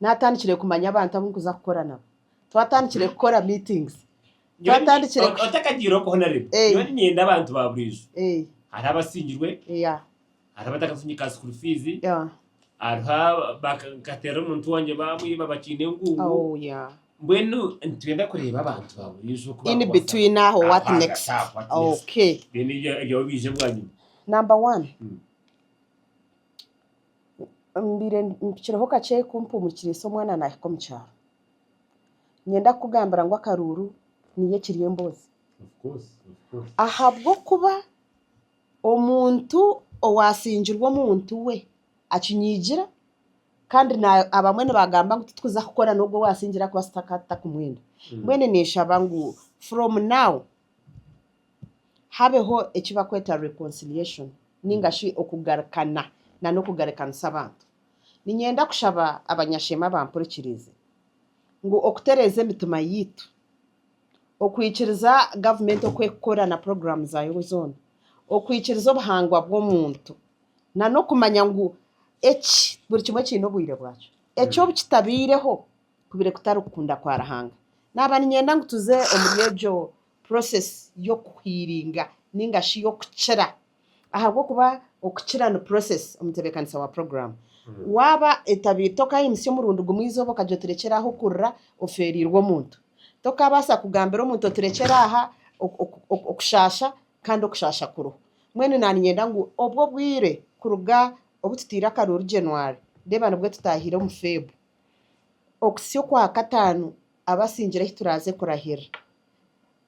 natandikire kumanya abantu amukuza gukora nabo twatandikire gukora meetings twatandikire otakagiro ko honare yo nyenda abantu baburizo hari abasingirwe hari abatakafunyika school fees arha bakatera umuntu wanje bamwiba bakine ngubu mbwenu ntwenda kureba abantu baburizo kuba in between aho what next okay then yo bije bwanyu number 1 mbire mpikiraho kace kumpumukira isomwana nahiko mcyaro nyenda kugambara ngo akaruru niye kiriye mbozi of course ahabwo kuba omuntu owasingirwa omuntu we akinyigira kandi na abamwene bagamba ngo tukuza gukora nubwo wasingira kwa stakata kumwenda mwene nishaba ngo from now habeho ekiba kweta reconciliation ningashi okugarukana na no kugarukanisa abantu ninyenda kushaba abanyashema bampurikirize ngo okutereze mituma yitu okwikiriza government okwekora na programs zayo zone okwikiriza obuhangwa bw'omuntu na no kumanya ngo echi buri kimwe kino bwire bwacu echo bukitabireho kubire kutarukunda kwa rahanga nabani nyenda ngo tuze omuryejo process yo kuhiringa ningashi yo kucira ahabwo kuba okukira no process omutebekanisa wa program waba etabitoka imisi y'umurundo gumwizo bokaje turekeraho kurra oferirwo muntu tokabasa kugambira omuntu turekera aha okushasha kandi okushasha kuru mwene nani nyenda ngo obwo bwire kuruga obutitira karuru January deba nabwo tutahira mu Feb okusyo kwa katanu abasingira hituraze kurahira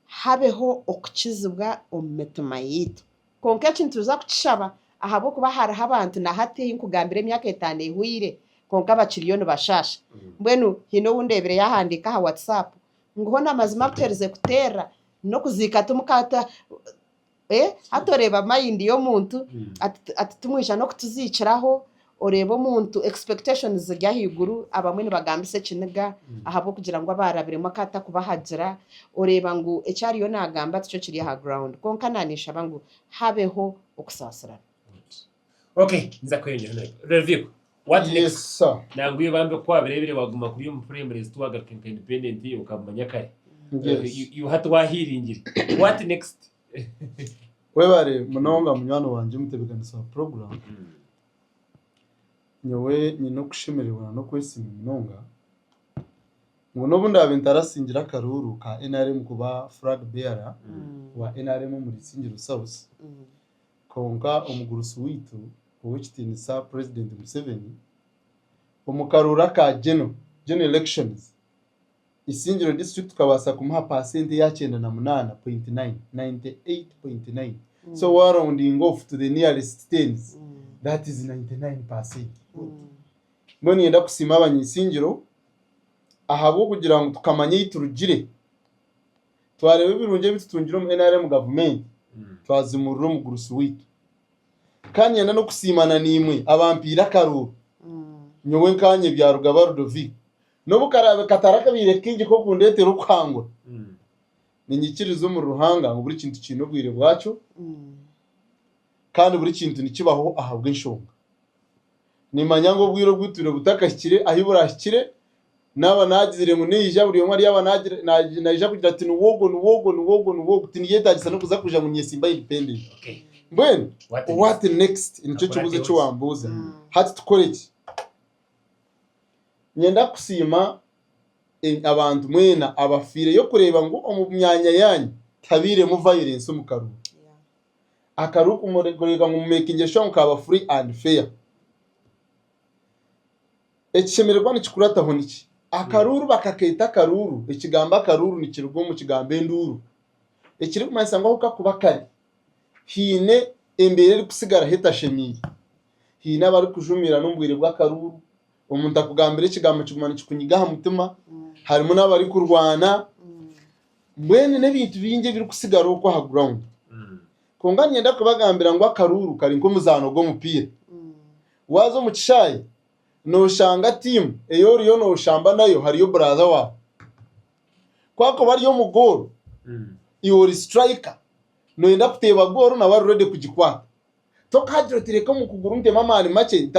habeho okukizibwa omumetuma yitu konke kintu tuza kuchaba ahabo kuba hari abantu na hati yinkugambira emyaka 5 ihwire konka bakiriyone bashasha mbwenu hino wundebere yahandika ha WhatsApp ngo na mazima kutereze kutera no kuzika tumukata atoreba mayindi yo muntu atitumwisha no kutuziciraho oreba muntu expectations z'yahiguru abamwe bagambise kiniga ahabo kugira ngo abarabiremo kata kubahagira oreba ngo ecyariyo nagamba cyo kiri ha ground konka nanisha bangu habeho okusasira. Okay, nza kwengera review what next sir nanguye bambe kwa birebire waguma kuri mu primary tuwaga independent ukamanya kare you had to wahiringira what next webare munonga munywano wanje mutebekanisa program nyowe nyino kushimirwa no kwesima munonga ngo nobundi abintarasingira karuru ka NRM kuba flag bearer wa NRM muri singiro South konka omugurusu witu owikitinisa President Museveni omukarura ka general elections isingiro district kabasa kumuha percent ya 98.9 98.9 so we're rounding off to the nearest tens that is 99%. Mboni yenda kusima abanyisingiro ahabo kugira ngo tukamanye yiturugire twarebe birunje bitutungiro mu NRM government twazimurura mu gurusu witu kandi yenda no kusimana nimwe abampira karuru nyowe nkanye bya Rugaba Ludovic no bukarabe kataraka birekingi ko kundete rukwangwa ninyikirizo mu ruhanga ngo buri kintu kino bwire bwacu kandi buri kintu nikibaho ahabwe inshonga nimanya ngo bwiro bwiture butakakire ahiburashikire naba nagizire mu nija buri yomari yaba naja kugira ati nuwogo tiniyetagisa no kuza kuja mu Nyesimba independent. Okay mbwen what next nicyo kibuze cyo wambuza hati tukoreki nyenda kusima abantu mwena abafire yo kureba ngo omumyanya yanyu tabire mu violence umukaru akaruku muregorega mu making sure kaba free and fair ekisemererwa nikikurata ho niki akaruru bakaketa karuru ekigamba karuru nikirugo mu kigambe nduru ekiri kumanisa ngo kuba kari hine embere kusigara heta shemiri hina bari kujumira n'ubwire bw'akaruru umuntu akugambira ikigambo cy'umwana kikunyigaha mutima harimo n'abari kurwana mbwene n'ibintu binge biri kusigara uko ha ground konganye nda kubagambira ngo akaruru kari nko muzano go mupira wazo mu kishaye no shanga team eyori yo no shamba nayo hariyo brother wa kwako bari yo mugoro iori striker no yenda kuteba goro na bari ready kugikwata to kadro tireka mu kuguru mte mama ari make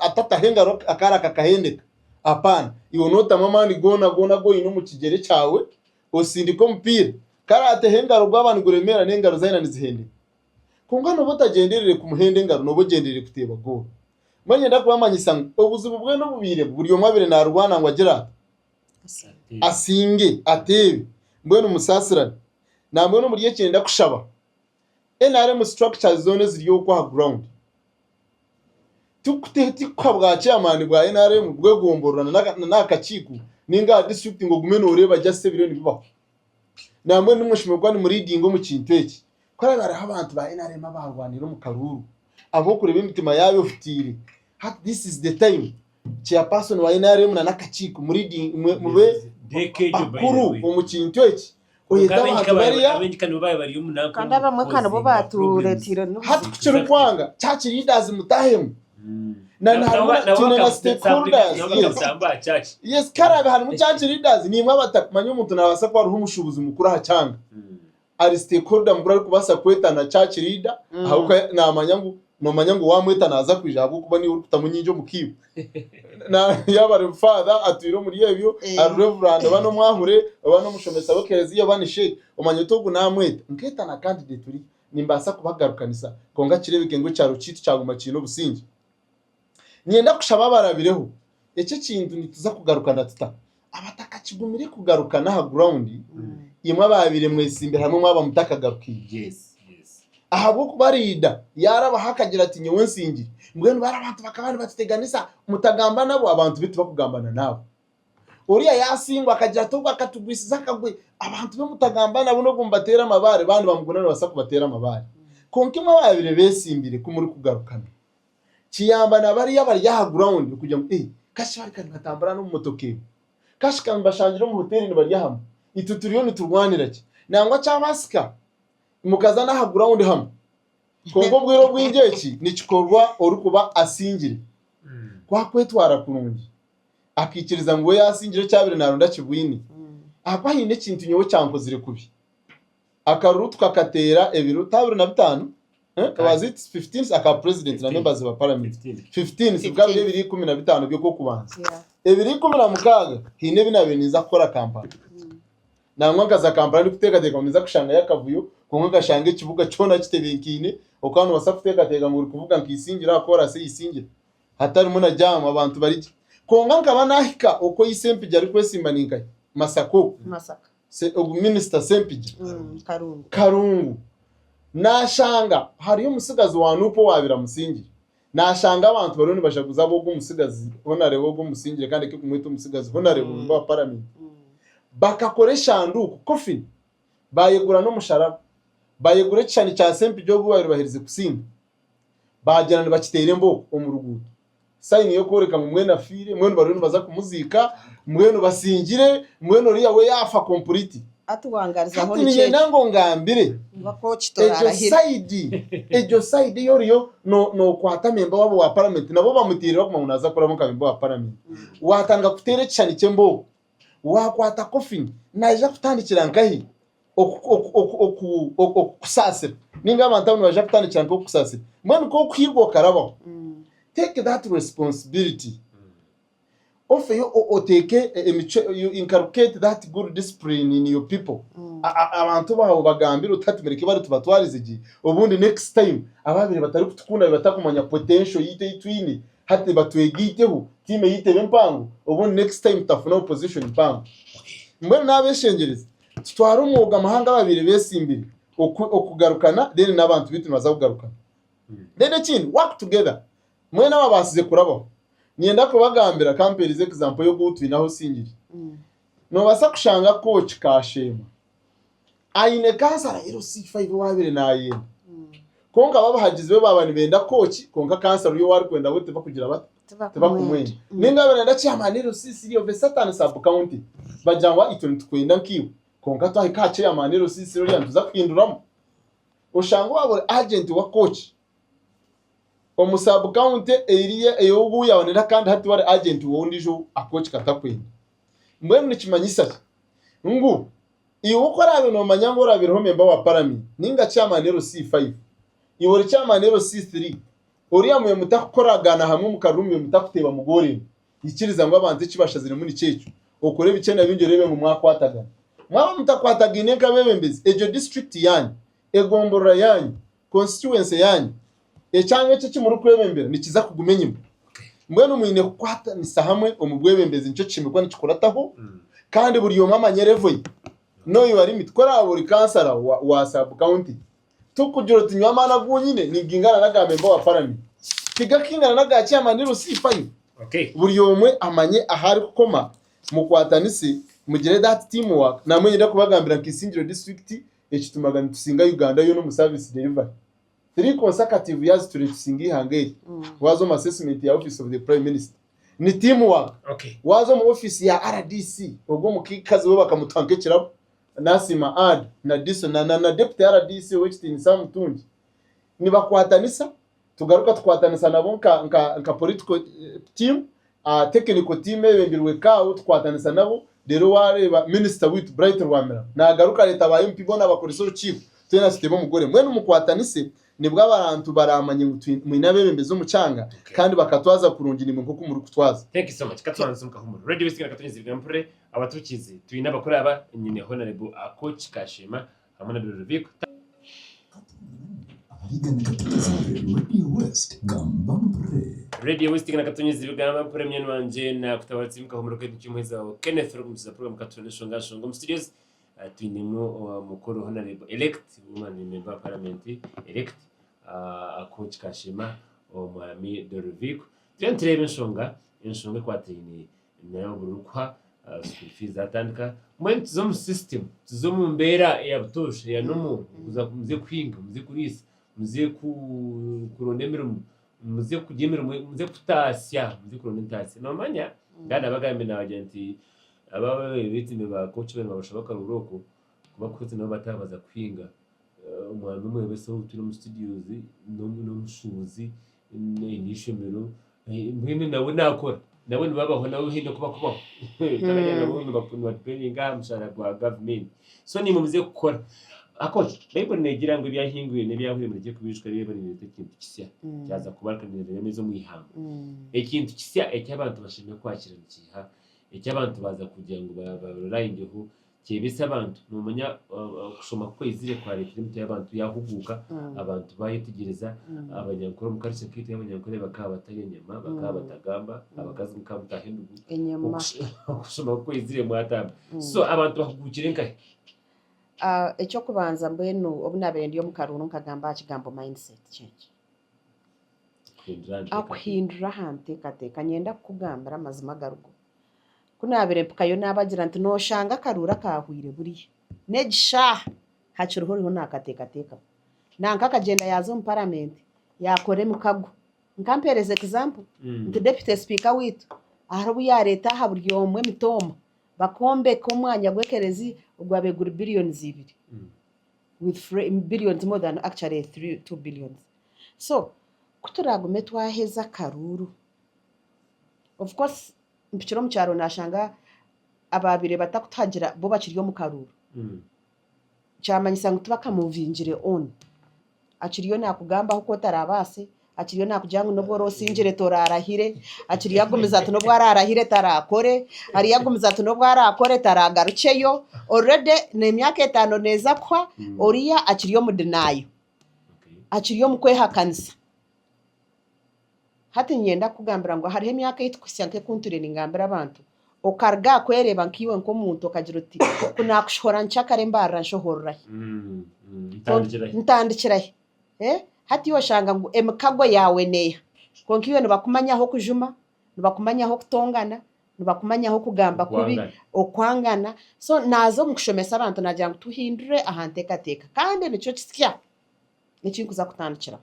atatahenga akara kakahendeka apana iyo nota mamani gona go ino mu kigere cyawe osindiko mpira karate hengaro rw'abantu guremera n'engaro zaina nizihende kunga no botagenderere ku muhende engaro no bogenderere kuteba go manye ndakubamanyisa obuzibu bwe no bubire buri yo mwabire na rwana ngo agira asinge atebe mbwene umusasirane namwe no muri yekenda kushaba NRM structures zone ziriyo kwa ground tukuteti kwa bwa chairman bwa NRM bwe gomborana n'akakiku ninga district ngo gumenore bajya 7 billion bibaho namwe n'umushimwe ni muri dingo mu kintu iki kora bara abantu ba NRM abarwanira mu karuru abo kureba imitima yayo ufitire this is the time chairperson wa NRM na nakakiku muri mube bakuru mu kintu iki kandi abamwe kana bo baturetira hati kuciro kwanga chachi leaders mutahemu na stakeholders yes karabe hano mu chachi leaders ni mwe batakumanya umuntu nabasa kwa ruhu mushubuzi mukuru hacanga ari stakeholder mukuru ari kubasa kwetana chachi leader ahuko namanya ngo nomanya ngo wamweta naza kwijabo kuba ni utamunyinjo mukiyo na yabare father atwiro muri yebyo ari reverend bano mwahure bano mushomesa bokerezi yabani sheikh omanyotogu namweta nketa na candidate uri nimbasa kubagarukanisa konga kirebike ngo cyaro citu cyaguma kino busingi nienda kushaba barabireho ece kintu nituza kugarukana tuta abataka kigumire kugarukana ha ground imwe babire mwesimbere hamwe mwaba mutakagarukiye yes ahabo kubarida yaraba hakagira ati nyewe nsingire mbwene barabantu bakabana batiteganisa mutagamba nabo abantu bitu bakugambana nabo uriya yasingwa akagira tubwa akatugwisiza akagwe abantu be mutagamba nabo no gumbatera amabare bandi bamugunana basa kubatera amabare konke mwe babire besimbire kumuri kugarukana kiyambana bari yabari ya ground kujya kashi bari kandi batambara no mu motoke kashi kandi bashangira mu hoteli ni bari yahamwe ituturiyo niturwanira ki nangwa cyabasika mukaza na ha ground hamwe kongo bwiro bw'ingeki nikikorwa uri kuba asingire kwa kwetwara kurungi akikiriza ngo yasingire cyabire naronda kibwini apa hine kintu nyewe cyankozire kubi akaruru tukakatera ebiro 5 was it 15 aka president na members ba parliament 15 sibwabye biri 15 byo ko kubanza ebiri 16 hine binabeniza akora campaign namwe kaza campaign kutekateka mumiza kushanga yakavuyo konga gashange kibuga cyona kitebenkine okano basafuteka ngo uri kuvuga nkisingira akora se isingira hatari muna jama abantu bari konga nkaba nahika uko isempije ari kwesimbaninga masaka se minister sempije karungu nashanga hariyo musigazi wanupo wabira musingira nashanga abantu baroni bashaguza bo gumusigazi honare bo gumusingire kandi ke kumwita umusigazi honare bo parliament bakakoresha nduko coffin bayegura no musharaba bayegure cyane cya sempije byo bahirize kusinga bajyana bakitere mbo umurugudu sayini yo koreka mu mwena fire mwene baroni baza kumuzika mwene basingire mwene uriya we yafa complete atuwangariza aho ni nango ngambire ejo side yoriyo no kwata memba wabo wa parliament nabo bamutirira ko munaza kora mu kabimbo wa parliament watanga kutere cyane cyembo wakwata coffin naje kutandikira ngahi okusasira ninga abantu baje kutandikira ngo kusasira mwene ko kwirwo karabaho take that responsibility of you take you inculcate that good discipline in your people abantu baho bagambira utatumereke bari tubatwarize gi ubundi next time ababire batari kutukunda batakumanya potential yite itwini hati batwegiteho time yite bempango ubundi next time tafuna opposition mpango mbona nabeshengereza twara umwuga mahanga babire besimbire okugarukana then nabantu bitu baza kugarukana then chini work together mwena babasize kurabaho nienda kubagambira kamperize example yo gutwinaho singiri no basa kushanga coach kashema aine kansara ero C5 wabire naye konga babahagizwe babani benda coach konga kansara yo wari kwenda wote bakugira bata tebakumwenda ninga benda chairman ero C3 of Satan sub county bajangwa itoni tukwenda nkiwe konga twahe ka chairman ero C3 yantuza kwinduramo ushango wabo agent wa coach omusabu county area eyobu yabonera kandi hati wari agent wondijo akochi katakwenda mbwene nikimanyisa ngu iyo ukora abino manyango rabireho memba wa parliament ninga chairman ero C5 iyo chairman ero C3 uriya mu mutakoragana hamwe mu karumwe mutakuteba mugore ikiriza ngo abantu kibashazire muri cyecu okore bikena binge rebe mu mwakwataga mwaba mutakwataga ineka bebembezi ejo district yanyu egomborora yanyu constituency yanyu ecyange cyo kimuri kwebembera nikiza kugumenya mbwe no mwine kwata ni sahamwe omubwebembezi nicyo kimikwa nikikorataho kandi buri yo mama nyerevoye no yo ari mitwara buri kansara wa sub county tukujuro tinywamana gunyine nigingana nagamemba wa parami kigakingana nagacyama ni rusifayo buri yomwe amanye ahari kukoma mukwatanise mugire that teamwork namwe nyenda kubagambira nkisingiro district ekitumaga ntusinga Uganda yo no mu service delivery 3 consecutive years to tusingi hangeri wazo mu assessment ya office of the prime minister ni teamwork wazo mu office ya RDC ubwo mukikazi bo bakamutankekerabo nasima ad na diso na deputy RDC w'ekitini samutungi nibakwatanisa tugaruka tukwatanisa nabo nka political team technical team ebembirwe kawo tukwatanisa nabo rero wareba minister with bright rwamera nagaruka leta ba MP bona bakoresho chief tena sitebo mugore mwene mukwatanise nibwo abantu baramanye mwinabebembezo mucanga kandi bakatwaza kurungira imwe nko kumuri kutwaza. Thank you so much. Katwanze mukahumura radio wisiga katonyeze bigampure abatukizi tuyina bakora aba nyine honorable coach Kashema hamwe na Rubiko Radio West kana katonyeze bigampure mnyene wanje na kutabatsi mukahumura kwetu cyumweza Kenneth Rugumza program katonyesho ngashongo mu studios tuyinimo mukuru honorable elect woman member parliament elect coach Kashema omwami Rubiko turebe inshonga kwatini nayo burukwa school fees atandika mwent zo mu system zo mu mbera ya butoshe ya nomu muze kwinga muze kurisa muze kurondemera muze kugemera muze kutasya muze kurondentasi nomanya ngana bagambe na agenti aba bitime ba coach bene babashaka uroko kuba kutse nabo batabaza kwinga umwana umwe wese turi mu studios no mushuzi n'ishemero mwene nawe nakora nawe babaho nawe hino kuba kandi nabo bakunda bapenga mshara kwa government so ni muze gukora akoze bible negira ngo byahinguye ne byahuye muri kubishwa rebe ni ikintu kisya cyaza kubarkanira remezo mwihanga ikintu kisya ecy'abantu bashimye kwakira nikiha ecy'abantu baza kugira ngo barayingeho kibisa abantu numenya kushoma kwezire kwa leta n'imito y'abantu yahuguka abantu bayitegereza abanyankuru mu karisha kite y'abanyankuru bakabatanyema bakabatagamba abakazi mukamutahindugu kushoma kwezire mwatamba so abantu bahugukire nkahe ecyo kubanza mbwenu obunabere ndiyo mukarunu nkagamba kigambo mindset change akuhindura hante kateka nyenda kugambira amazima garugo kunabere pukayo nabagira nti noshanga karura kahwire buriye negisha haciruho riho nakatekateka nanka kagenda yazo mu parliament yakore mukago nkampereze example nti deputy speaker witu arabu ya leta haburyomwe mitoma bakombe ko mwanya gwekerezi ugwabegura billions 2 with billions more than actually 2 billions so kuturagume twaheza karuru of course mpikiro mu cyaro nashanga ababire batakutagira bo bakiriyo mu karuru cyamanyisa ngo tubakamuvinjire on akiriyo nakugamba uko tarabase akiriyo nakujyangu nobwo rosinjire torarahire akiriyo agumiza ati nobwo ararahire tarakore ari yagumiza ati nobwo arakore taragaruceyo already ne myaka 5 neza kwa oriya akiriyo mu denayo akiriyo mu kwehakanisa hati nyenda kugambira ngo hariho imyaka yitkusyanke kuntureni ngambira abantu okarga kwereba nkiwe nko muntu kagira uti kunakushora nchakare mbara nshohorra ntandikirahe hati yoshanga ngo emkago yawe neya konkiwe nibakumanyaho kujuma nibakumanyaho kutongana nibakumanyaho kugamba kubi okwangana so nazo mukushomesa abantu nagira ngo tuhindure ahantekateka kandi nico kisya nikinkuza kutandikira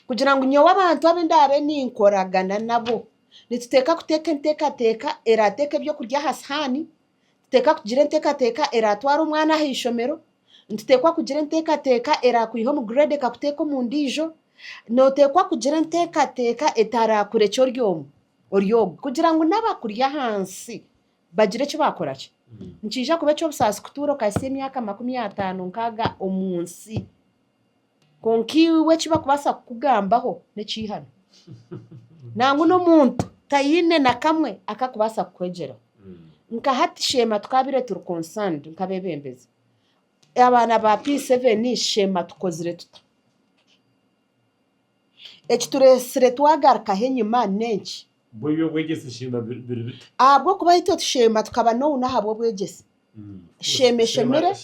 kugira ngo nyowe abantu abindabe ninkoragana nabo nituteka kuteka erateke byo kurya hasani tuteka kugira nteka eratwara umwana hishomero ntutekwa kugira nteka erakuiho mu grade kakuteka mu ndijo notekwa kugira nteka etara kure cyo oryo kugira ngo nabakurya hansi bagire cyo bakora cyo nkija kube cyo busasi kuturo kasi myaka 50 nkaga omunsi konkiwe kiba kubasa kugambaho necihano nangu no muntu tayine na kamwe akakubasa kwegera nka hati shema twabire turi concerned nkabebembeze abana ba P7 shema tukozire tuta ekituresire twagarka henyuma nenchi boyo bwegese shema biri abwo kuba hito tushema tukaba no unahabwo bwegese shemere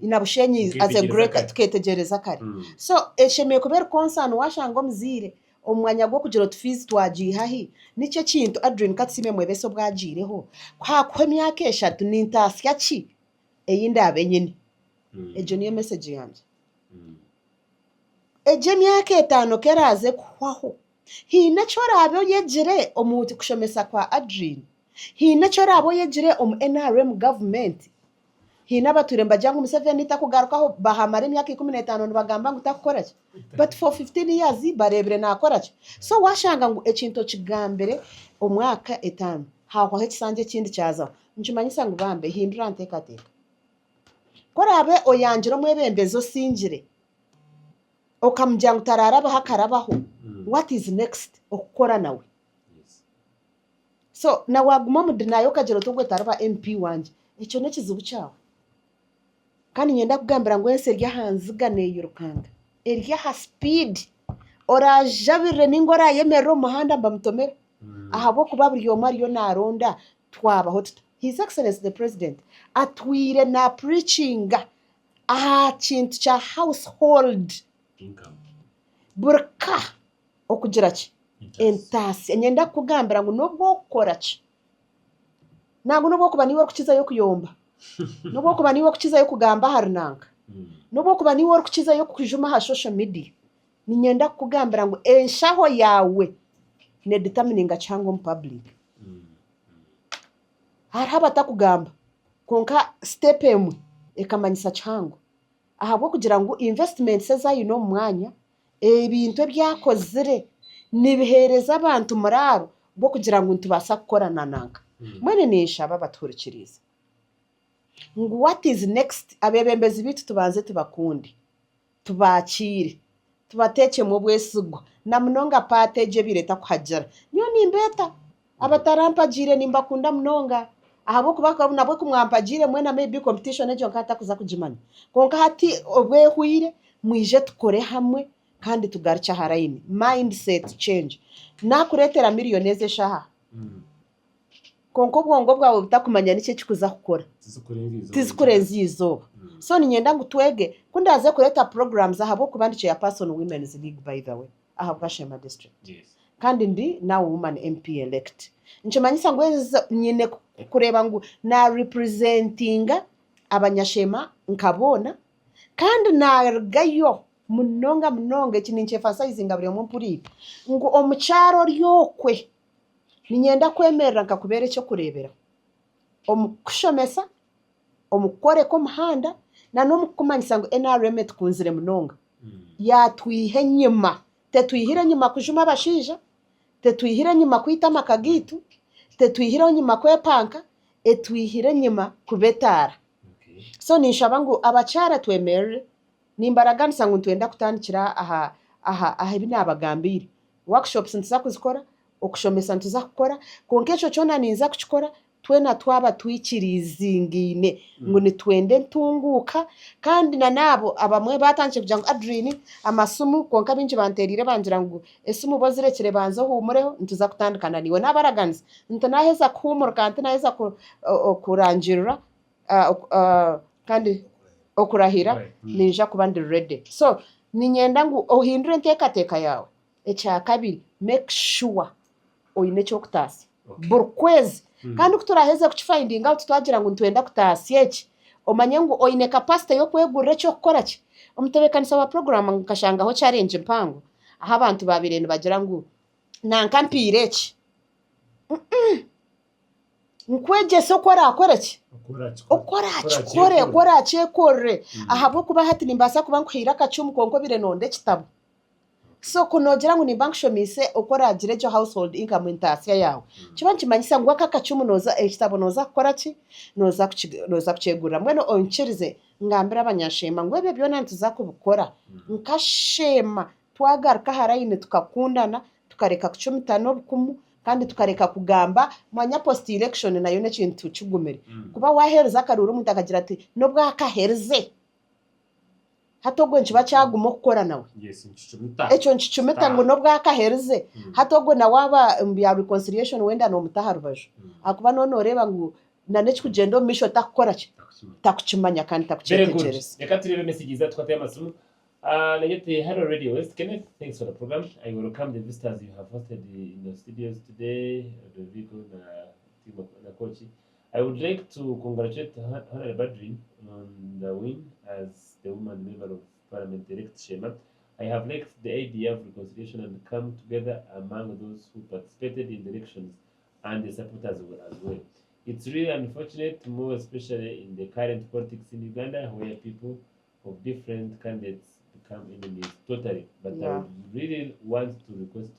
ina bushenyi as a great tuketegereza kare so eshemeye kubera concern washango mzire omwanya gwo kugira tufizi twajihahi nice kintu Adrian Katsime mwebeso bwajireho kwa myaka eshatu nintasya ki eyindi abenyine ejo niyo message yanje eje myaka 5 keraze kwaho hina chora abo yegire omuti kushomesa kwa Adrian hina chora abo yegire NRM government hina baturemba jangu Museveni takugarukaho bahamara imyaka 15 nibagamba ngo takukora ki but for 15 years barebere nakora ki so washanga ngo ekinto kigambere omwaka 5 haho hekisanje kindi cyaza njumanyisa ngo bambe hindura ntekateka korabe oyanjiro mwebembezo singire okamjang tararaba hakarabaho what is next okukora nawe so na waguma mudinayo kagero tugwe taraba MP wanje icyo nekizibu cyawe kandi nyenda kugambira ngo ense rya hanzigane yurukanga erya ha speed orajabire ningora yemero muhanda mbamutomera ahabo kuba buri yomari yo naronda twabaho His Excellency the President atwire na preaching kintu cha household income burka okugira ki entasi nyenda kugambira ngo nobwo okora ki nangu nobwo kuba niwe kukiza yo kuyomba nobwo kuba niwe kukiza yo kugamba harinanga nobwo kuba niwe kukiza yo kujuma ha social media ninyenda kugambira ngo enshaho yawe ne determining chango mu public haraba takugamba konka step emwe ekamanyisa chango ahabo kugira ngo investment seza mu mwanya ebintu byakozire nibihereza abantu muraro bo kugira ngo ntubasa gukorana nanga mwene nishaba baturikiriza ngo what is next abebembezi bitu tubanze tubakundi tubakire tubateke mu bwesugo na mnonga pateje bireta kuhajara nyo nimbeta abatarampa nimba kunda mnonga ahabo kubaka nabwo kumwampagire mwena maybe competition ejo nkata kuza kujimanya konka hati obwehuire mwije tukore hamwe kandi tugarcha harayini mindset change nakuretera miliyoneze shaha konko bwongo bwawe butakumanya nice kikuza kukora tizikurenzi izo so ninyenda ngutwege kundaze kureta programs ahabo kubandice ya person women's league by the way ahabwa Shema district kandi ndi na woman MP elect nchimanyisa ngo nyine kureba ngo na representing abanyashema nkabona kandi nargayo munonga kininche emphasizing abiri mu mpuri ngo omucharo ryokwe ninyenda kwemerera nkakubere cyo kurebera omukushomesa omukore ko muhanda na no mukumanyisa ngo NRM tukunzire munonga yatwihe nyuma tetwihira nyuma kujuma bashija tetwihira nyuma kwita makagitu tetwihira nyuma kwepanka etwihira nyuma kubetara so nishaba ngo abachara twemerere nimbaraga nsangu twenda kutandikira aha ibina abagambire workshops ntiza kuzikora okushomesa ntiza kukora konkecho chona ninza kuchikora twena twaba twikirizingine ngo nitwende ntunguka kandi na nabo abamwe batanje kugira ngo Adrian amasumu konka binji banterire bangira ngo esumu bozirekere banzo humureho ntiza kutandikana niwe nabaraganza ntanaheza kumura kandi naheza kurangirira kandi okurahira ninja kubandi ready so ninyenda ngo ohindure ntekateka yawe echa kabiri make sure oyine cyo kutasi burkwezi kandi kuturaheze kukifinding out twagira ngo ntwenda kutasi eki omanye ngo oyine capacity yo kwegurira cyo gukora ki omutebekaniza wa program nkashangaho challenge mpango aha abantu babirene bagira ngo nankampire eki nkwegese okora ki okora chekore ahabo kuba hati nimbasa kuba nkwira kacumu konko bire nonde kitabo so kunogera ngo nimba nshomise okora agire cyo household income intasya yawe kiba kimanyisa ngo akakacumu noza ekitabo noza gukora ki noza kucegura mwene onchirize ngambira abanyashema ngo ebe byona ntuza kubukora nkashema twagaruka harayine tukakundana tukareka kucumita no bukumu kandi tukareka kugamba mwanya post election nayo ne kintu kigumire kuba wahereza akaruru umuntu akagira ati no bwakahereze hatogwe nkiba cyaguma gukora nawe echo nkichumeta ngo no bwakahereze hatogwe na waba ya reconciliation wenda no mutaharubaje akuba none reba ngo nane kugenda misho takukora takukimanya kandi takucetekereza reka turebe messages twateye amasomo Nayete, hello Radio West. Kenneth, thanks for the program. I welcome the visitors you have hosted in the studios today, Rodrigo na Kochi. I would like to congratulate Honorable Badrin on the win as the woman member of Parliament elect Shema. I have liked the idea of reconciliation and come together among those who participated in the elections and the supporters as well. It's really unfortunate, more especially in the current politics in Uganda, where people of different candidates become enemies totally. But I would really want to request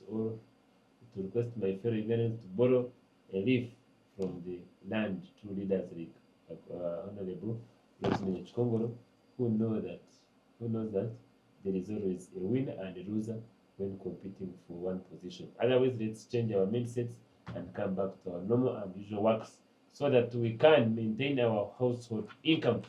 my fellow Ugandans to borrow a leaf from the land to leaders like Honorable Rosemary Chikongoro, who knows that there is always a winner and a loser when competing for one position. Otherwise, let's change our mindsets and come back to our normal and usual works so that we can maintain our household income.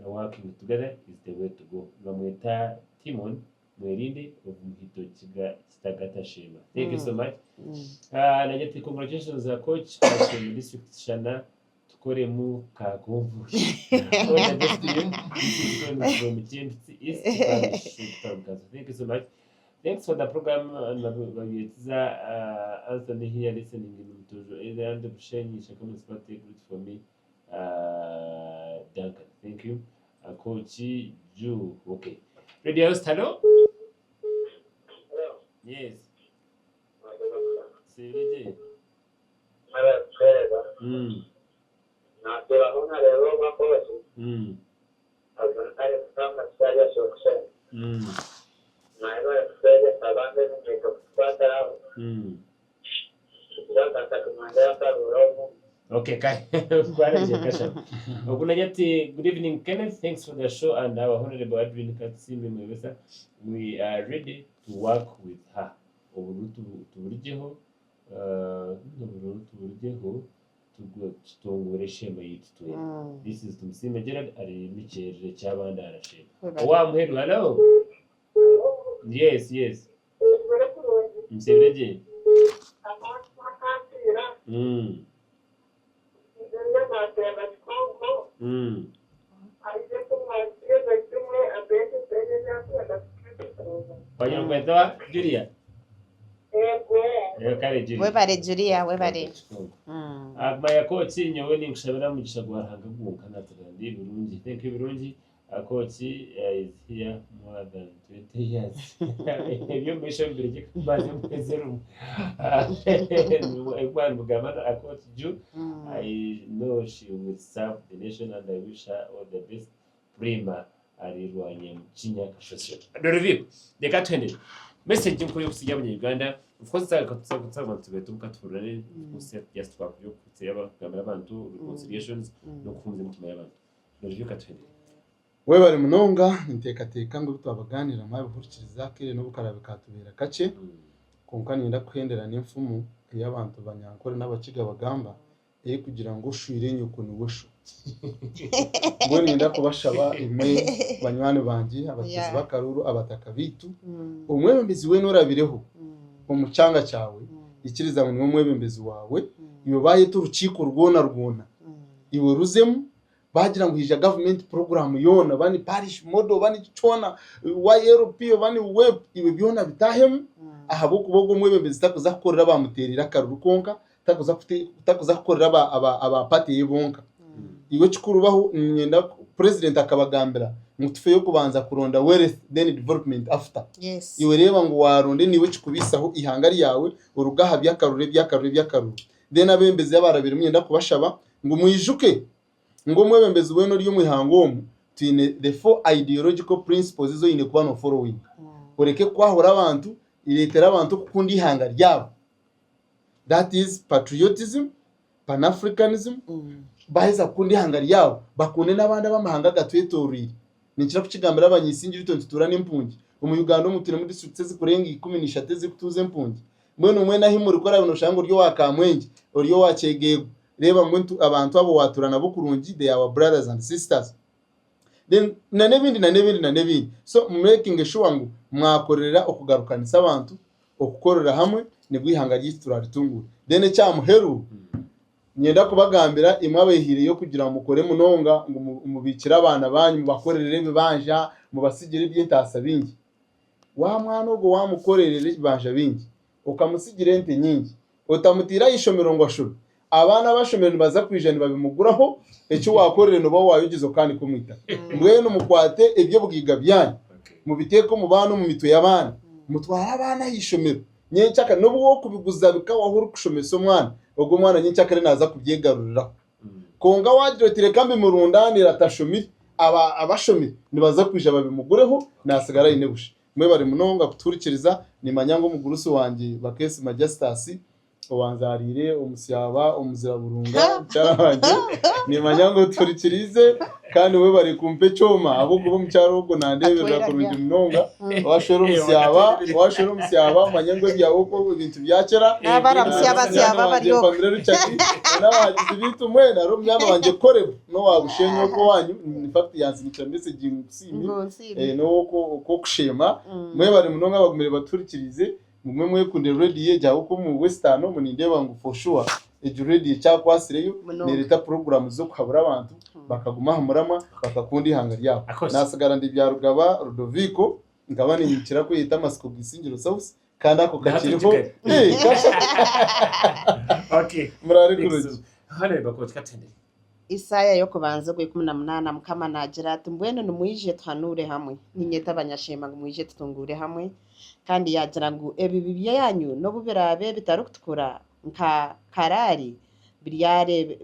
Working together is the way to go. Namweta Timon Mwerinde of Muhito Chitagata Shema. Thank you so much. Najati, congratulations coach from district Shana tukore mu kagomvu. All the best to you. From TMC East. Thank you so much. Thanks for the program. Anthony here listening to either and sharing your comments, but take it for me. Duncan, thank you. Coach Ju, okay. Radio host, hello? Hello. Yes. See you. Okay, Kai. Good evening, Kenneth. Thanks for the show and our Honorable Adrian Katsimi Mwesa. We are ready to work with her. This is Tumsime Gerard Arimiche Chabanda Arashe. Wow, hello. Yes. Mseveje. Wanyamwetoa Julia. Webare Julia, webare. Agmaya coach nyowe ningishabira mu gishagwaranga guka natandi Burundi. Thank you Burundi. Coach is here more than 20 years. You mentioned Bridget Bazerum. Coach Ju. I know she will serve the nation and I wish her all the best. Prima Arirwanye Chinya Kashosho. The review. The Katende. Message mkuri kusigia mu Uganda. Of course tsaka tubetuka turane concept just work yo kutseba kamera abantu reconciliations no kufunza mutima y'abantu. The review Katende. Webare munonga ntekateka ngo twabaganira mabe hurikiriza kire no bukarabe katubera kace konka nyenda kuhendera n'imfumu y'abantu banyankore n'abakiga bagamba kugira ngo ushwire nyuko ni wosho ngo nyenda kubashaba imwe banywane bangi abakizi bakaruru abataka bitu umwe mbizi we norabireho umucanga cyawe ikiriza ngo umwe bembezi wawe iyo baye turukiko rwona iwe ruzemu bagira ngo hija government program yona bani parish model bani chona wa Europe bani web iwe byona bitahemu ahabo kubogo mwebembezi takuza kukorera bamuterera karuru konka takuza kukorera aba party yibonka iwe chikurubaho nyenda president akabagambira mutufe yo kubanza kuronda wealth then development after. Yes. Iwe reba ngo waronde niwe chikubisaho ihangari yawe urugaha byakarure then abembezi yabarabira myenda kubashaba ngo muyijuke ngo mwebembezi weno ryo muhangomu twine the four ideological principles zo ine kuba no following ureke kwahora abantu iretera abantu kukundi ihanga ryabo, that is patriotism, pan-africanism. Baheza kundi ihanga ryabo bakunde n'abandi b'amahanga gatwetorire nikira kukigambira abanyisingira itonto turane impungi mu Uganda umutune muri district zikurenga 10 zikutuze impungi mbona umwe nahimuri gukora ibintu shango ryo wakamwenge oryo wacegego reba ngo abantu abo waturana bukurungi they are our brothers and sisters then na nebindi so making sure ngo mwakorera okugarukanisa abantu okukorera hamwe nibwihanga ry'ituraritungura then cyamuheru nyenda kubagambira imwe abehire yo kugira mukore munonga ngo mubikira abana banyu bakorerere bibanja mubasigire by'intasa bingi wa mwana ubwo wamukorerere bibanja bingi ukamusigire ente nyingi utamutira ishomero ngo ashuru abana bashomero baza kwijana babimuguraho icyo wakorere no bawo wayugizo kandi kumwita mbwe no mukwate ibyo bwiga byanyu mu biteko mu bantu mu mito y'abana mutwara abana yishomero nyencyaka no bwo kubiguza bikawahuru kushomeso mwana ubwo mwana nyencyaka naza kubyegarurira konga wagira ati kambi murundanira tashomiri abashomiri nibaza kwija babimugureho nasigara inebusha mwe bari munonga kuturikiriza ni manyango muguruso wanje bakesi majestasi owanzarire umusyaba omuziraburunga cyarabanje ni manyango turikirize kandi we bari kumpe cyoma ahubwo bo mucyaro ubwo nandebera kurungi munonga washoro umusyaba manyango byawo ko ibintu byakera abara musyaba bari n'abagize bitu mwe na rumyama wanje kore no wabushenyo ko wanyu in fact yansinica ndetse gingusimi no ko kushema mwe bari munonga bagumire baturikirize mwe kunde ready jyaho ko mu western mu nindeba ngo for sure ejo ready cyakwasireyo ni leta program zo kuhabura abantu bakaguma hamurama bakakundi ihanga ryabo nasigara ndi bya Rugaba Rudoviko ngaba ninyikira ko yita Masiko Gisingiro South kandi ako kakiriho okay murari kuruji hane bakoti katende Isaya yo kubanza gwe 18 mukama nagira ati mbwene numuyije twanure hamwe ninyeta abanyashema ngo muyije tutungure hamwe kandi yagira ngo ebi bibiye yanyu no bubirabe bitarukutukura nka karari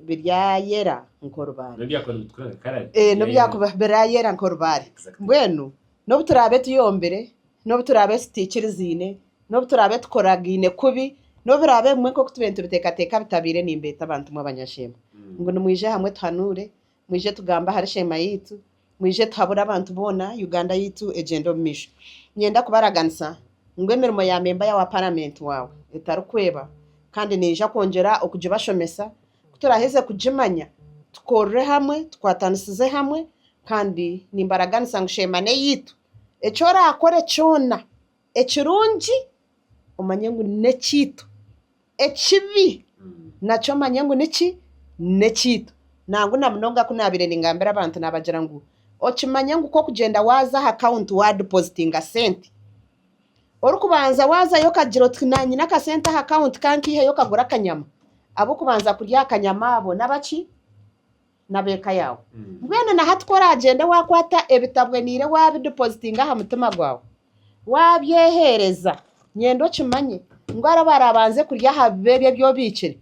biryayera nkorubare byakora bitukura karari no byakuba biryayera nkorubare mbwenu no buturabe tuyombere no buturabe stikirizine no buturabe tukoragine kubi no birabe mwe ko kutubentu bitekateka bitabire nimbeta abantu mu abanyashema ngo numwije hamwe twanure mwije tugamba hari shema yitu mwije tuhabura abantu bona Uganda yitu agenda misho nyenda kubaraganisa ngwe mirimo ya memba ya wa parliament wawe etarukweba kandi nije kongera okuje bashomesa kuturaheze kujimanya tukorre hamwe twatanisize hamwe kandi nimbaraganisa ngushemane yitu ecora akore cyona ekirungi umanye ngo nekitu ekibi nacho manye ngo neki nekitu nangu namunonga kunabire ningambira abantu nabagira ngo okimanya ngo uko kugenda waza account wa depositing a cent orukubanza waza yo kagiro twinanyi naka cent account kankihe yo kagura kanyama abo kubanza kurya kanyama abo nabaki nabeka yawo mbwene na hatkora agenda wakwata ebitabwe nire wabi depositing aha mutima gwawe wabyehereza nyendo kimanye ngwara barabanze kurya habebye byo bicire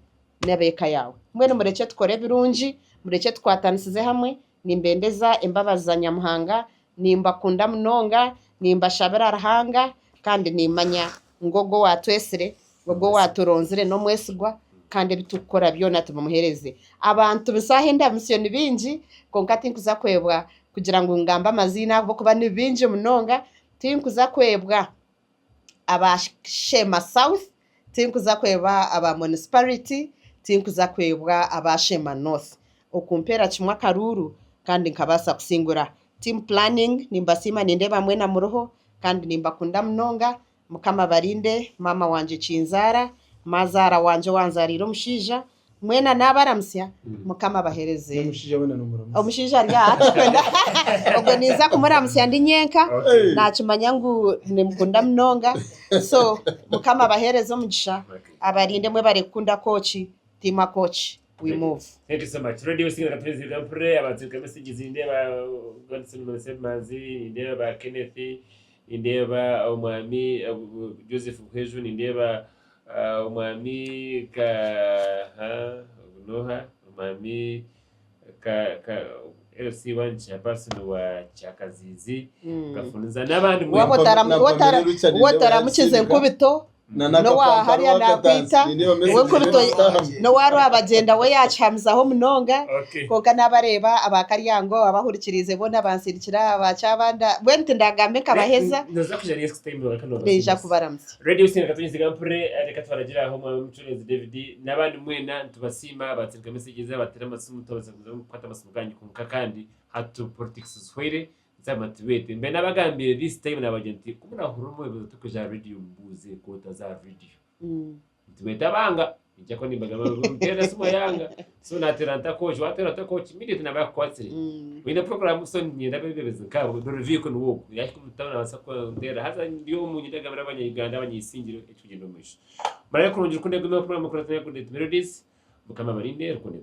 nabeka yawe mwene mureke tukore birunji mureke twatanisize hamwe nimbendeza imbabaza nyamuhanga nimba kunda munonga nimba shabera rahanga kandi nimanya ngogo watwesere ngogo waturonzire no mwesigwa kandi bitukora byo natumuhereze abantu bisahinda misiyoni binji konkati nkuza kwebwa kugira ngo ngamba amazina bo kuba nibinje munonga tinkuza kwebwa abashema South tinkuza kwebwa aba municipality tinkuza kwebwa abashema North okumpera kimwa karuru kandi nkabasa kusingura team planning nimbasima nindeba mwena muroho kandi nimbakunda munonga mukama barinde mama wanje Kinzara mazara wanje wanzarira umushija mwena nabaramsya mukama bahereze umushija wena numuramusi umushija rya ubwo niza kumuramsya ndi nyenka nakimanya ngo nimukunda munonga so mukama bahereze umugisha abarinde mwe barekunda coach tima coach we move. Thank you so much. Radio Singa President Pray about the messages in there Godson Moses Manzi in there by Kenneth in there by Omami Joseph Hejun in there by Omami ka Noha Omami ka LC1 chairperson wa Chakazizi gafunza nabandi wataramukize nkubito no wa hariya nakwita we kuruto no wari abagenda we yacamzaho munonga koga nabareba abakaryango abahurikirize bona bansirikira abacabanda wente ndagambe kabaheza ndaza kuja next time bakano beja kubaramza radio singa katunyiziga mpure reka twaragira aho mu mucuruzi David nabandi mwena tubasima batsirika messages abatera amasumu tobaza gufata amasumu ganyi kunka kandi hatu politics swere zamatiwete mbe nabagambire this time nabagenti kumuna hurumo ibizo tukuja radio mbuze kota za radio tumetabanga ijako nimbaga mutera sumo yanga so nateranta coach wateranta coach immediate nabaka kwatsiri wina program so nyenda bebeza kabo do review ko nuwo yashiko mutabana basako ndera haza ndiyo munyidaga barabanya Uganda abanyisingiro ekugendo mwisho bare kurungira kunde guma program ko ratanya kunde melodies mukama barinde rukunde